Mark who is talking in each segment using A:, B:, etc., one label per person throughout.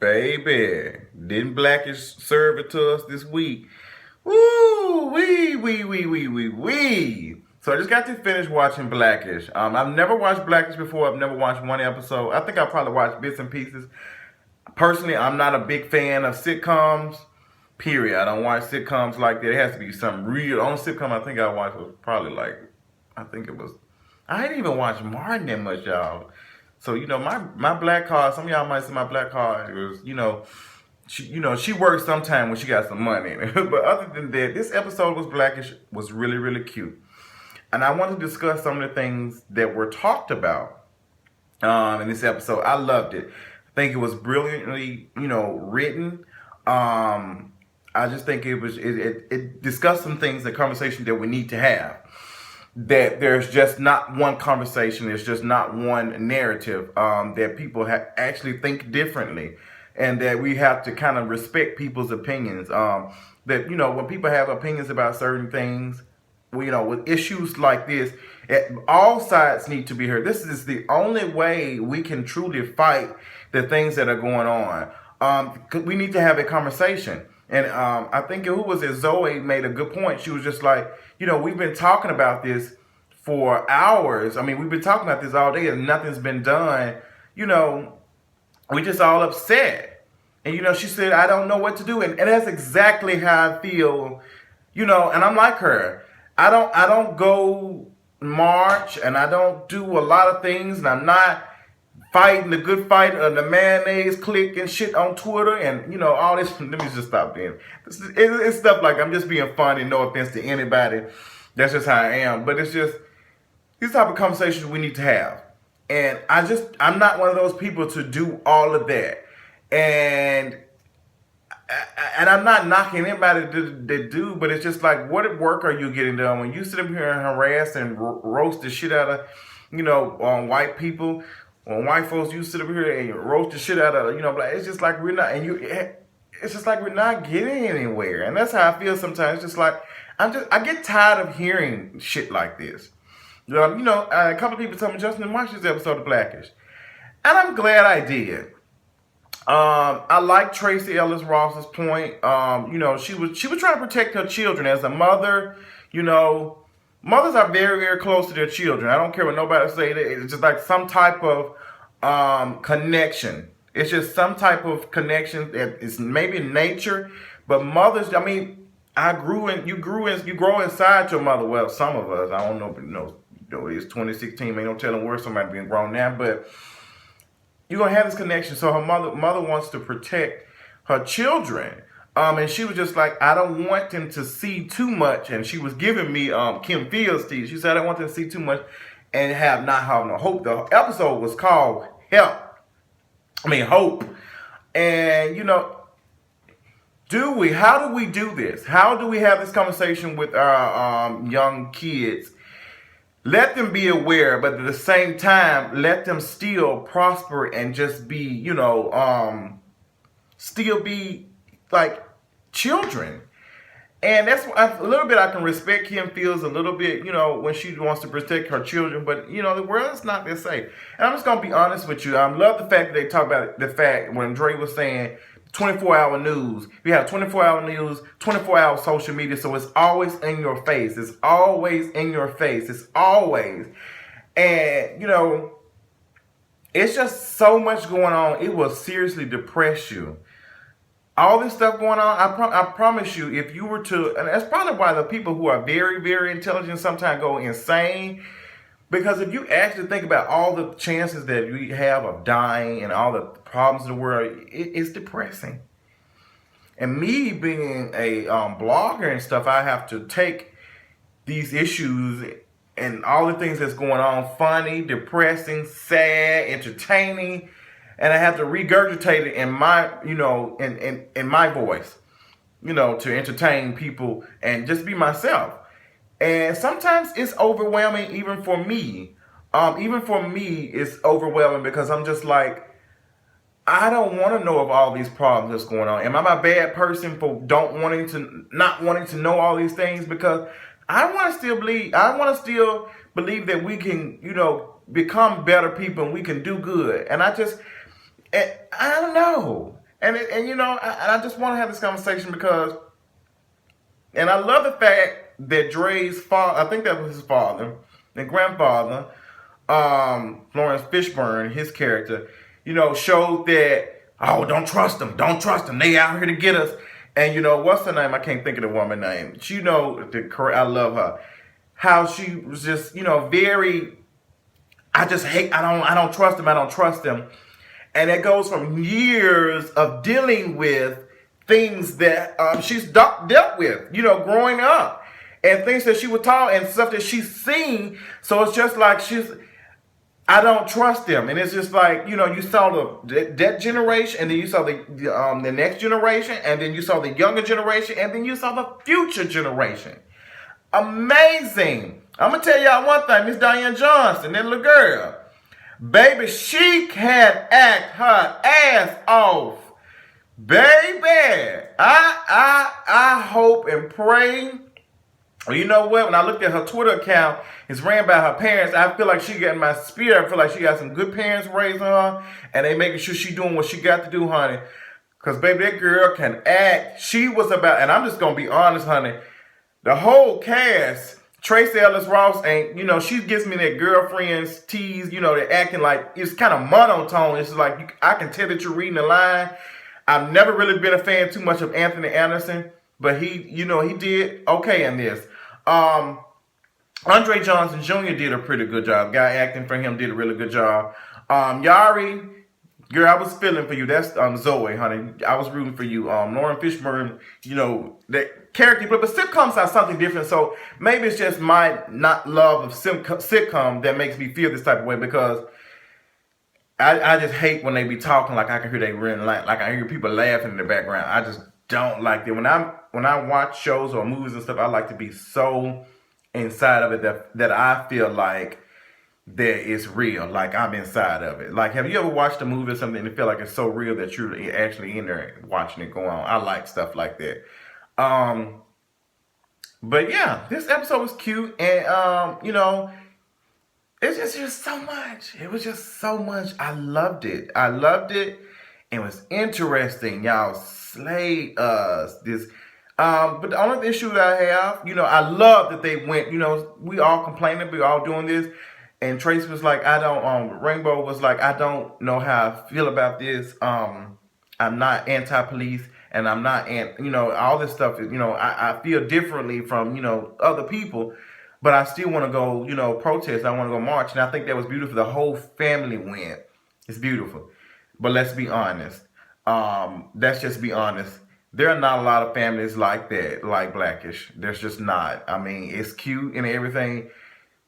A: Baby, didn't Blackish serve it to us this week? Woo, wee. So I just got to finish watching Blackish. I've never watched Blackish before. I've never watched one episode. I think I probably watched bits and pieces. Personally, I'm not a big fan of sitcoms. Period. I don't watch sitcoms like that. It has to be something real. The only sitcom I think I watched was probably like, I think it was. I didn't even watch Martin that much, y'all. So my black card. Some of y'all might say my black card was she works sometime when she got some money. But other than that, this episode was Blackish was really cute, and I want to discuss some of the things that were talked about in this episode. I loved it. I think it was brilliantly written. I just think it discussed some things, the conversation that we need to have. That there's just not one conversation, there's just not one narrative, that people actually think differently, and that we have to kind of respect people's opinions. That when people have opinions about certain things, with issues like this, all sides need to be heard. This is the only way we can truly fight the things that are going on. We need to have a conversation. And I think who was it? Zoe made a good point. She was just like, we've been talking about this for hours. I mean, we've been talking about this all day and nothing's been done. We just all upset. And she said, I don't know what to do. And that's exactly how I feel, and I'm like her. I don't go march and I don't do a lot of things, and I'm not fighting the good fight of the mayonnaise click and shit on Twitter and all this. Let me just stop being. It's stuff like I'm just being funny. No offense to anybody. That's just how I am. But it's just these type of conversations we need to have. And I'm not one of those people to do all of that. And I'm not knocking anybody that do, but it's just like, what work are you getting done when you sit up here and harass and roast the shit out of on white people? When white folks, you sit up here and you roast the shit out of, like, it's just like we're not, it's just like we're not getting anywhere. And that's how I feel sometimes. It's just like, I get tired of hearing shit like this. A couple of people told me, Justin, watch this episode of Blackish. And I'm glad I did. I like Tracy Ellis Ross's point. She was trying to protect her children as a mother. Mothers are very close to their children. I don't care what nobody say. It's just like some type of connection. It's just some type of connection that is maybe nature, but mothers. I mean, you grow inside your mother. Well, some of us. I don't know, but it's 2016. Man, no telling where somebody being grown now, but you're gonna have this connection. So her mother wants to protect her children. And she was just like, I don't want them to see too much. And she was giving me Kim Fields tease. She said, I don't want them to see too much and not have no hope. The episode was called Hope. And, how do we do this? How do we have this conversation with our young kids? Let them be aware, but at the same time, let them still prosper and just be, still be like children. And that's a little bit I can respect Kim Fields a little bit, when she wants to protect her children. But, the world's not that safe. And I'm just going to be honest with you. I love the fact that they talk about the fact when Dre was saying 24-hour news. We have 24-hour news, 24-hour social media. So it's always in your face. It's always in your face. It's always. And, it's just so much going on. It will seriously depress you. All this stuff going on, I promise you, if you were to, and that's probably why the people who are very intelligent sometimes go insane, because if you actually think about all the chances that we have of dying and all the problems in the world, it's depressing. And me being a blogger and stuff, I have to take these issues and all the things that's going on, funny, depressing, sad, entertaining, and I have to regurgitate it in my, in my voice, to entertain people and just be myself. And sometimes it's overwhelming even for me. Even for me, it's overwhelming because I'm just like, I don't want to know of all these problems that's going on. Am I a bad person for not wanting to know all these things? Because I want to still believe that we can, become better people and we can do good. And I don't know. And you know, I just want to have this conversation because, and I love the fact that Dre's father, I think that was his father, and grandfather, Lawrence Fishburne, his character, you know, showed that, oh, don't trust them, they out here to get us. And you know, what's her name? I can't think of the woman's name. She, you know, I love her. How she was just, you know, very, I don't trust them, I don't trust them. And it goes from years of dealing with things that she's dealt with, you know, growing up, and things that she was taught and stuff that she's seen. So it's just like I don't trust them, and it's just like, you know, you saw that generation, and then you saw the next generation, and then you saw the younger generation, and then you saw the future generation. Amazing. I'm gonna tell y'all one thing, Miss Diane Johnson, that little girl. Baby, she can act her ass off. Baby, I hope and pray. Well, you know what? When I looked at her Twitter account, it's ran by her parents. I feel like she got in my spirit. I feel like she got some good parents raising her, and they making sure she doing what she got to do, honey. Because, baby, that girl can act. She was about, and I'm just going to be honest, honey, the whole cast, Tracy Ellis Ross ain't, you know, she gives me that girlfriend's tease, you know, they're acting like, it's kind of monotone. It's like, I can tell that you're reading the line. I've never really been a fan too much of Anthony Anderson, but he, you know, he did okay in this. Andre Johnson Jr. did a pretty good job. Guy acting for him did a really good job. Yari, girl, I was feeling for you. That's Zoe, honey. I was rooting for you. Lauren Fishburne, you know, that character, but sitcoms are something different. So maybe it's just my not love of sitcom that makes me feel this type of way, because I just hate when they be talking like I can hear they really like I hear people laughing in the background. I just don't like that. When I watch shows or movies and stuff, I like to be so inside of it that I feel like that it's real, like I'm inside of it. Like, have you ever watched a movie or something and feel like it's so real that you're actually in there watching it go on? I like stuff like that. But yeah, this episode was cute, and you know, it's just so much. It was just so much. I loved it. It was interesting. Y'all slayed us. But the only issue that I have, you know, I love that they went, you know, we all complaining, we all doing this. And Trace was like, Rainbow was like, I don't know how I feel about this. I'm not anti-police, and I'm not, you know, all this stuff, you know, I feel differently from, you know, other people, but I still want to go, you know, protest. I want to go march. And I think that was beautiful. The whole family went. It's beautiful. But let's be honest. Let's just be honest. There are not a lot of families like that, like Blackish. There's just not. I mean, it's cute and everything,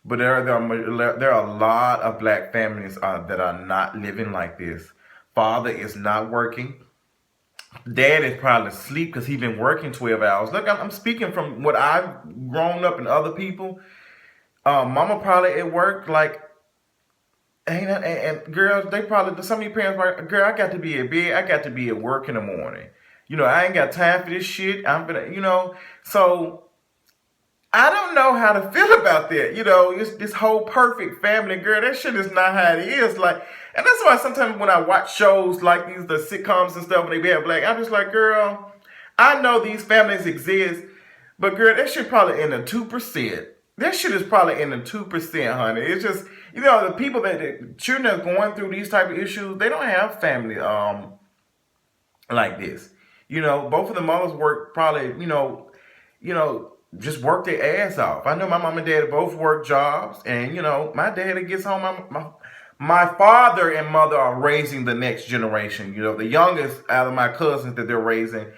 A: but there are a lot of black families that are not living like this. Father is not working. Dad is probably asleep because he's been working 12 hours. Look, I'm speaking from what I've grown up and other people. Mama probably at work, like, and girls, they probably, some of your parents like, girl, I got to be at bed. I got to be at work in the morning. You know, I ain't got time for this shit. I'm gonna, you know, so I don't know how to feel about that. You know, it's this whole perfect family, girl. That shit is not how it is. Like, and that's why sometimes when I watch shows like these, the sitcoms and stuff, when they have black, I'm just like, girl, I know these families exist, but girl, that shit probably in the 2%. That shit is probably in the 2%, honey. It's just, you know, the people the children that's going through these type of issues, they don't have family like this. You know, both of the mothers work probably, you know, just work their ass off. I know my mom and dad both work jobs, and you know, my dad gets home. My father and mother are raising the next generation. You know, the youngest out of my cousins that they're raising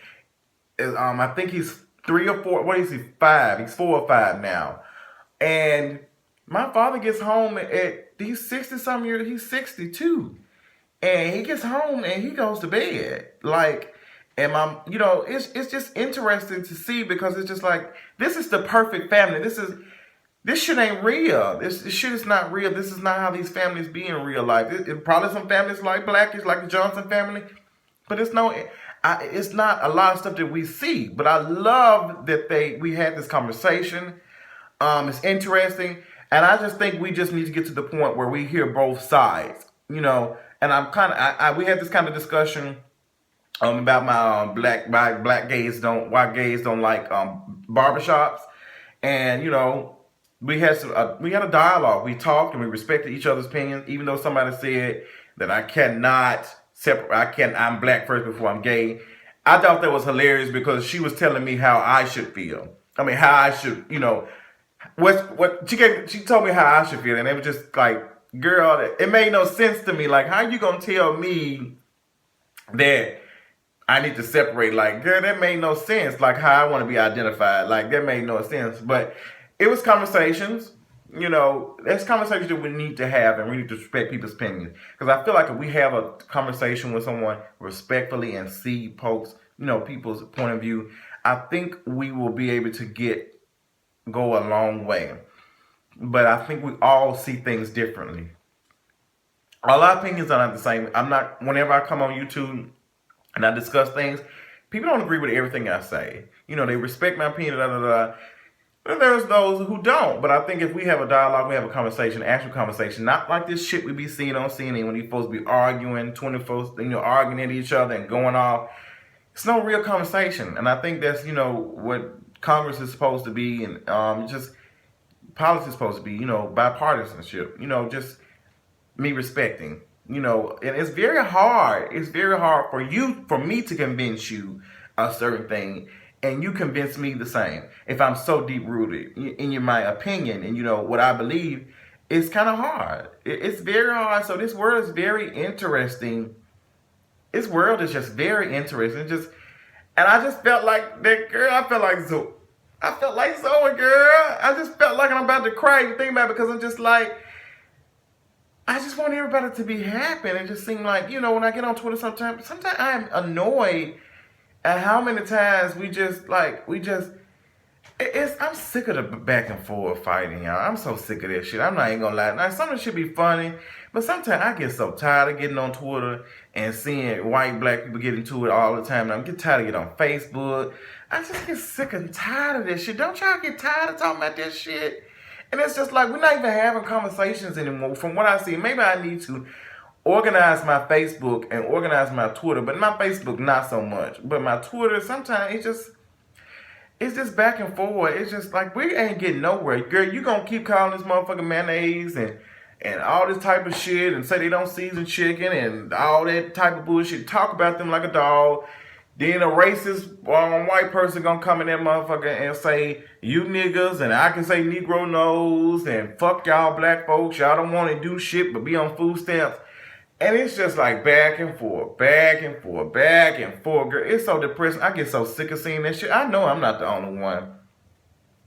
A: is I think he's 3 or 4. What is he? 5. He's 4 or 5 now. And my father gets home at he's 60-something years. He's 62, and he gets home and he goes to bed like. And you know, it's just interesting to see, because it's just like, this is the perfect family. This shit ain't real. This shit is not real. This is not how these families be in real life. It probably some families like Blackish, like the Johnson family, but it's not a lot of stuff that we see. But I love that we had this conversation. It's interesting, and I just think we just need to get to the point where we hear both sides. You know, and I'm kind of we had this kind of discussion about my black gays don't why gays don't like barbershops, and we had a dialogue. We talked and we respected each other's opinions, even though somebody said that I cannot separate. I'm black first before I'm gay. I thought that was hilarious because she was telling me how I should feel. I mean, how I should, what she told me how I should feel, and it was just like, girl, it made no sense to me. Like, how you gonna tell me that I need to separate? Like, girl, that made no sense. Like, how I want to be identified. Like, that made no sense. But it was conversations. There's conversations that we need to have, and we need to respect people's opinions. Because I feel like if we have a conversation with someone respectfully and see people's point of view, I think we will be able to go a long way. But I think we all see things differently. All our opinions are not the same. Whenever I come on YouTube and I discuss things, people don't agree with everything I say. They respect my opinion, And there's those who don't. But I think if we have a dialogue, we have a conversation, actual conversation, not like this shit we be seeing on CNN when these folks be arguing, 24, arguing at each other and going off. It's no real conversation. And I think that's, what Congress is supposed to be, and just politics is supposed to be, bipartisanship, just me respecting, and it's very hard. It's very hard for me to convince you a certain thing, and you convince me the same. If I'm so deep rooted in my opinion and what I believe, it's kind of hard. It's very hard. So this world is very interesting. This world is just very interesting. And I just felt like that girl. I felt like Zoe, girl. I just felt like I'm about to cry and think about it, because I'm just like, I just want everybody to be happy. And it just seemed like, when I get on Twitter sometimes I'm annoyed at how many times I'm sick of the back and forth fighting, y'all. I'm so sick of that shit. I'm not even gonna lie. Now, some of it should be funny, but sometimes I get so tired of getting on Twitter and seeing white, black people get into it all the time. And I get tired of getting on Facebook. I just get sick and tired of this shit. Don't y'all get tired of talking about this shit? And it's just like, we're not even having conversations anymore. From what I see, maybe I need to organize my Facebook and organize my Twitter, but my Facebook not so much. But my Twitter, sometimes it's just back and forward. It's just like, we ain't getting nowhere. Girl, you gonna keep calling this motherfucking mayonnaise and all this type of shit, and say they don't season chicken and all that type of bullshit. Talk about them like a dog. Then a racist white person gonna come in that motherfucker and say, you niggas, and I can say Negro knows, and fuck y'all black folks. Y'all don't want to do shit but be on food stamps. And it's just like back and forth, back and forth, back and forth. Girl, it's so depressing. I get so sick of seeing that shit. I know I'm not the only one.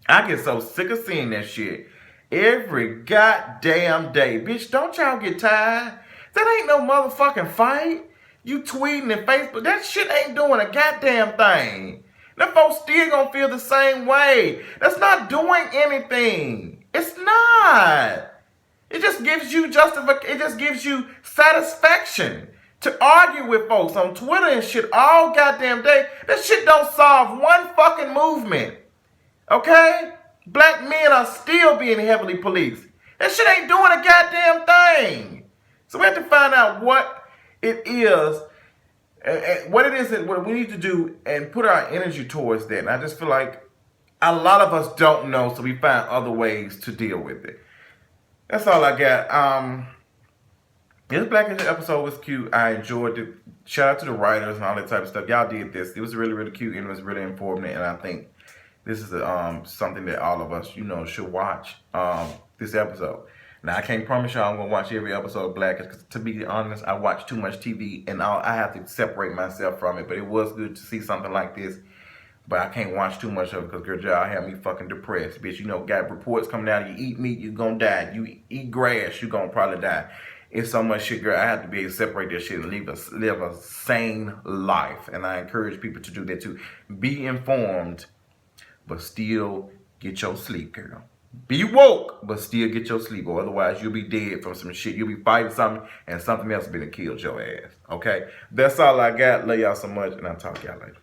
A: I get so sick of seeing that shit every goddamn day. Bitch, don't y'all get tired? That ain't no motherfucking fight. You tweeting and Facebook, that shit ain't doing a goddamn thing. Them folks still gonna feel the same way. That's not doing anything. It's not. It just gives you it just gives you satisfaction to argue with folks on Twitter and shit all goddamn day. That shit don't solve one fucking movement. Okay? Black men are still being heavily policed. That shit ain't doing a goddamn thing. So we have to find out what it is, and what it is and what we need to do, and put our energy towards that. And I just feel like a lot of us don't know, so we find other ways to deal with it. That's all I got. This Blackish episode was cute. I enjoyed it. Shout out to the writers and all that type of stuff. Y'all did this. It was really, really cute, and it was really informative. And I think this is something that all of us, should watch. This episode. Now, I can't promise y'all I'm going to watch every episode of Blackish, because to be honest, I watch too much TV, and I have to separate myself from it. But it was good to see something like this. But I can't watch too much of it, because, girl, y'all have me fucking depressed. Bitch, got reports coming out. You eat meat, you're going to die. You eat grass, you're going to probably die. It's so much shit, girl. I have to be able to separate this shit and live a sane life. And I encourage people to do that too. Be informed, but still get your sleep, girl. Be woke, but still get your sleep, or otherwise you'll be dead from some shit. You'll be fighting something, and something else will be to kill your ass. Okay? That's all I got. Love y'all so much, and I'll talk to y'all later.